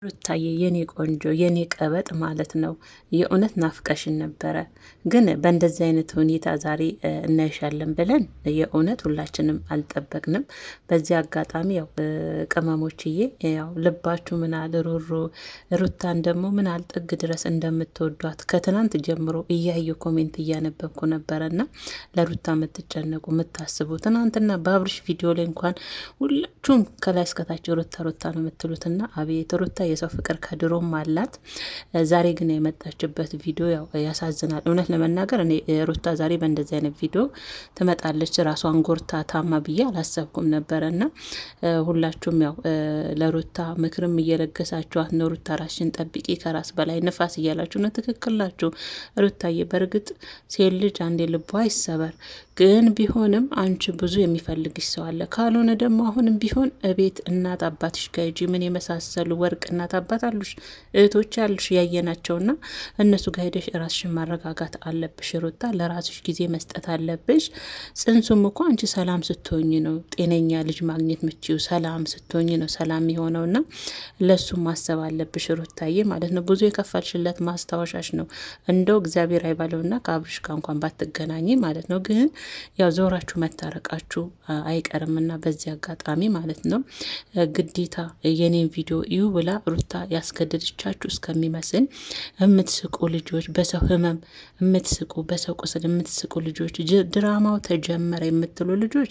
ሩታዬ የኔ ቆንጆ የኔ ቀበጥ ማለት ነው። የእውነት ናፍቀሽን ነበረ፣ ግን በእንደዚህ አይነት ሁኔታ ዛሬ እናይሻለን ብለን የእውነት ሁላችንም አልጠበቅንም። በዚህ አጋጣሚ ያው ቅመሞችዬ ያው ልባችሁ ምናል ሩሩ ሩታን ደግሞ ምናል ጥግ ድረስ እንደምትወዷት ከትናንት ጀምሮ እያየ ኮሜንት እያነበብኩ ነበረና ለሩታ የምትጨነቁ የምታስቡ ትናንትና በአብርሽ ቪዲዮ ላይ እንኳን ሁላችሁም ከላይ እስከታች ሩታ ሩታ ነው የምትሉትና አቤት ሩታ የሰው ፍቅር ከድሮም አላት። ዛሬ ግን የመጣችበት ቪዲዮ ያው ያሳዝናል። እውነት ለመናገር እኔ ሩታ ዛሬ በእንደዚህ አይነት ቪዲዮ ትመጣለች ራሷን ጎርታ ታማ ብዬ አላሰብኩም ነበረና ሁላችሁም ያው ለሩታ ምክርም እየለገሳችኋት ነው። ሩታ ራስሽን ጠብቂ፣ ከራስ በላይ ንፋስ እያላችሁ ነው። ትክክል ናችሁ ሩታዬ። በእርግጥ ሴት ልጅ አንዴ ልቧ ይሰበር፣ ግን ቢሆንም አንቺ ብዙ የሚፈልግሽ ሰው አለ። ካልሆነ ደግሞ አሁንም ቢሆን እቤት እናት አባትሽ ጋር ሂጂ። ምን የመሳሰሉ ወርቅ እናት አባት አሉሽ፣ እህቶች አሉሽ ያየናቸውና እነሱ ጋር ሄደሽ ራስሽን ማረጋጋት አለብሽ ሩታ። ለራስሽ ጊዜ መስጠት አለብሽ። ጽንሱም እኮ አንቺ ሰላም ስትሆኝ ነው ጤነኛ ልጅ ማግኘት ምችው። ሰላም ስትሆኝ ነው ሰላም የሆነውና ለሱ ማሰብ አለብሽ ሩታዬ ማለት ነው። ብዙ የከፈልሽለት ማስታወሻሽ ነው። እንደው እግዚአብሔር አይባለውና ከአብርሽ ጋር እንኳን ባትገናኝ ማለት ነው። ግን ያው ዞራችሁ መታረቃችሁ አይቀርምና በዚህ አጋጣሚ ማለት ነው ግዴታ የኔን ቪዲዮ እዩ ብላ ሩታ ያስገደደቻችሁ እስከሚመስል የምትስቁ ልጆች፣ በሰው ህመም የምትስቁ፣ በሰው ቁስል የምትስቁ ልጆች፣ ድራማው ተጀመረ የምትሉ ልጆች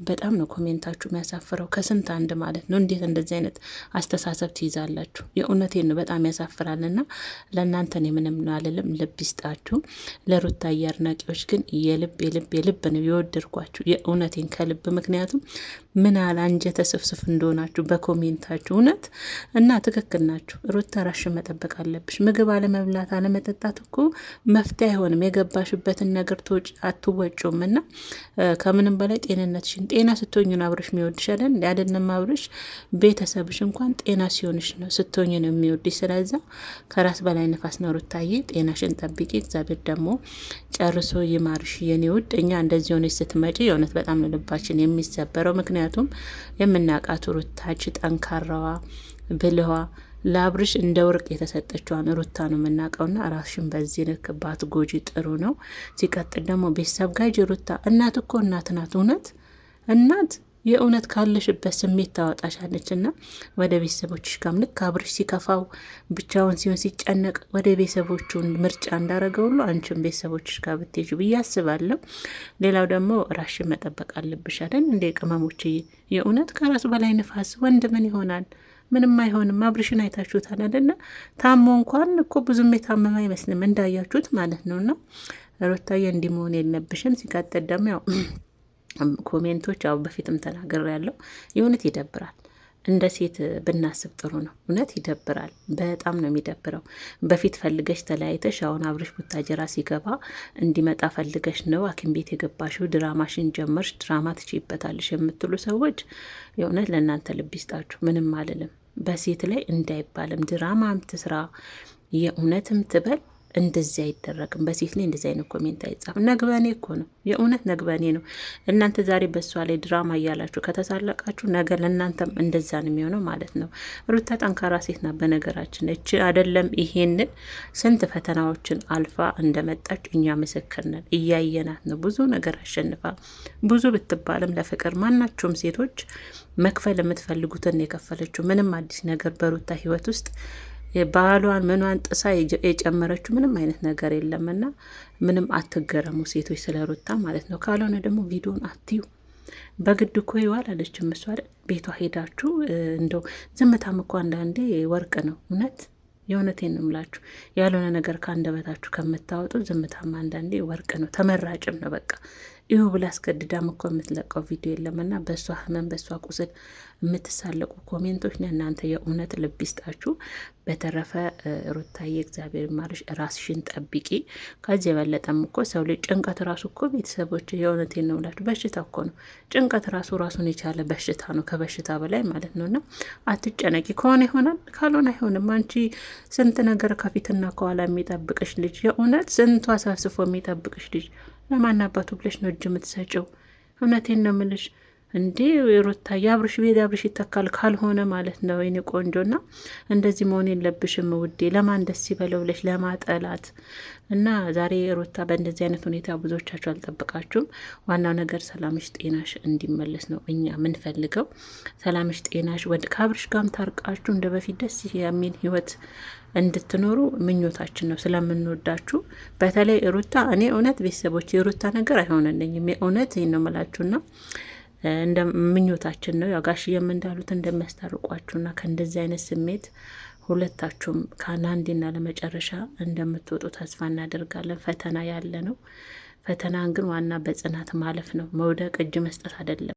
በጣም ነው ኮሜንታችሁ የሚያሳፍረው። ከስንት አንድ ማለት ነው። እንዴት እንደዚህ አይነት አስተሳሰብ ትይዛላችሁ? የእውነቴን ነው፣ በጣም ያሳፍራልና ለእናንተን የምንም አልልም። ልብ ይስጣችሁ። ለሩታ አድናቂዎች ግን የልብ ነው የወደድኳችሁ የእውነቴን ከልብ። ምክንያቱም ምን ያህል አንጀተ ስፍስፍ እንደሆናችሁ በኮሜንታችሁ እውነት እና ትክክል ናችሁ። ሩታ ራስሽን መጠበቅ አለብሽ። ምግብ አለመብላት አለመጠጣት እኮ መፍትሄ አይሆንም። የገባሽበትን ነገር አትወጪውም እና ከምንም በላይ ጤንነትሽን፣ ጤና ስትሆኝ ነው አብርሽ የሚወድሽ አይደለም። አብርሽ ቤተሰብሽ እንኳን ጤና ሲሆንሽ ነው ስትሆኝ ነው የሚወድሽ። ስለዛ ከራስ በላይ ነፋስ ነው ሩታዬ። ጤናሽን ጠብቂ። እግዚአብሔር ደግሞ ጨርሶ ይማርሽ የኔ ውድ። እኛ እንደዚህ ሆነች ስትመጪ የእውነት በጣም ነው ልባችን የሚሰበረው። ምክንያቱም የምናውቃት ሩታች ጠንካራዋ ብልዋ ለአብርሽ እንደ ወርቅ የተሰጠችዋን ሩታ ነው የምናውቀውና ራስሽን በዚህ ልክ ባትጎጂ ጥሩ ነው። ሲቀጥል ደግሞ ቤተሰብ ጋር ሩታ እናት እኮ እናት ናት። እውነት እናት የእውነት ካለሽበት ስሜት ታወጣሻለች እና ወደ ቤተሰቦችሽ ጋር ልክ አብርሽ ሲከፋው ብቻውን ሲሆን ሲጨነቅ ወደ ቤተሰቦቹን ምርጫ እንዳረገ ሁሉ አንቺን ቤተሰቦችሽ ጋር ብትሄጂ ብዬ አስባለሁ። ሌላው ደግሞ ራስሽን መጠበቅ አለብሽ አይደል እንዴ ቅመሞች። የእውነት ከራሱ በላይ ንፋስ ወንድ ምን ይሆናል? ምንም አይሆንም። አብርሽን አይታችሁታል አይደለ? ታሞ እንኳን እኮ ብዙም የታመመ አይመስልም እንዳያችሁት ማለት ነውና ሩታዬ እንዲህ መሆን የለብሽም። ሲቀጥል ደግሞ ያው ኮሜንቶች ያው በፊትም ተናገር ያለው የእውነት ይደብራል። እንደ ሴት ብናስብ ጥሩ ነው። እውነት ይደብራል። በጣም ነው የሚደብረው። በፊት ፈልገሽ ተለያይተሽ አሁን አብርሽ ቡታጀራ ሲገባ እንዲመጣ ፈልገሽ ነው ሐኪም ቤት የገባሽው። ድራማሽን ጀመርሽ። ድራማ ትችይበታለሽ የምትሉ ሰዎች የእውነት ለእናንተ ልብ ይስጣችሁ። ምንም አልልም። በሴት ላይ እንዳይባልም ድራማም ትስራ የእውነትም ትበል እንደዚህ አይደረግም። በሴት ላይ እንደዚህ አይነት ኮሜንት አይጻፍም። ነግበኔ እኮ ነው የእውነት ነግበኔ ነው። እናንተ ዛሬ በሷ ላይ ድራማ እያላችሁ ከተሳለቃችሁ ነገ ለእናንተም እንደዛ ነው የሚሆነው ማለት ነው። ሩታ ጠንካራ ሴት ናት። በነገራችን እች አይደለም ይሄንን ስንት ፈተናዎችን አልፋ እንደመጣች እኛ ምስክር ነን። እያየናት ነው። ብዙ ነገር አሸንፋ ብዙ ብትባልም ለፍቅር ማናቸውም ሴቶች መክፈል የምትፈልጉትን የከፈለችው። ምንም አዲስ ነገር በሩታ ህይወት ውስጥ ባህሏን ምኗን ጥሳ የጨመረችው ምንም አይነት ነገር የለምና ምንም አትገረሙ ሴቶች ስለ ሩታ ማለት ነው። ካልሆነ ደግሞ ቪዲዮን አትዩ። በግድ እኮ ይዋል አለችም እሷ ቤቷ ሄዳችሁ እንደው ዝምታም እኮ አንዳንዴ ወርቅ ነው። እውነት የእውነቴን ነው የምላችሁ። ያልሆነ ነገር ከአንደበታችሁ ከምታወጡ ዝምታም አንዳንዴ ወርቅ ነው፣ ተመራጭም ነው። በቃ ይሁ ብላ አስገድዳም እኮ የምትለቀው ቪዲዮ የለምና በእሷ ህመም በእሷ ቁስል የምትሳለቁ ኮሜንቶች እናንተ የእውነት ልብ ይስጣችሁ። በተረፈ ሩታዬ እግዚአብሔር ይማርሽ፣ ራስሽን ጠብቂ። ከዚህ የበለጠም እኮ ሰው ልጅ ጭንቀት ራሱ እኮ ቤተሰቦች የእውነቴን ነው ብላችሁ በሽታ እኮ ነው። ጭንቀት ራሱን የቻለ በሽታ ነው፣ ከበሽታ በላይ ማለት ነውና አትጨነቂ። ከሆነ ይሆናል፣ ካልሆነ አይሆንም። አንቺ ስንት ነገር ከፊትና ከኋላ የሚጠብቅሽ ልጅ የእውነት ስንቱ አሳስፎ የሚጠብቅሽ ልጅ ለማን አባቱ ብለሽ ነው እጅ የምትሰጪው? እውነቴን ነው የምልሽ። እንዴ ሩታ የአብርሽ ቤት አብርሽ ይተካል ካልሆነ ማለት ነው። ወይኔ ቆንጆና እንደዚህ መሆን የለብሽም ውዴ። ለማን ደስ ይበለው ብለሽ ለማጠላት እና ዛሬ ሩታ በእንደዚህ አይነት ሁኔታ ብዙዎቻችሁ አልጠብቃችሁም። ዋናው ነገር ሰላምሽ ጤናሽ እንዲመለስ ነው እኛ የምንፈልገው። ሰላምሽ ጤናሽ ከአብርሽ ጋርም ታርቃችሁ እንደ በፊት ደስ የሚል ህይወት እንድትኖሩ ምኞታችን ነው ስለምንወዳችሁ። በተለይ ሩታ እኔ እውነት ቤተሰቦች የሩታ ነገር አይሆንልኝም። የእውነት ይህን ነው የምላችሁና እንደ ምኞታችን ነው። ያው ጋሽዬም እንዳሉት እንደሚያስታርቋችሁና ከእንደዚህ አይነት ስሜት ሁለታችሁም ለአንዴና ለመጨረሻ እንደምትወጡ ተስፋ እናደርጋለን። ፈተና ያለ ነው። ፈተናን ግን ዋና በጽናት ማለፍ ነው። መውደቅ እጅ መስጠት አይደለም።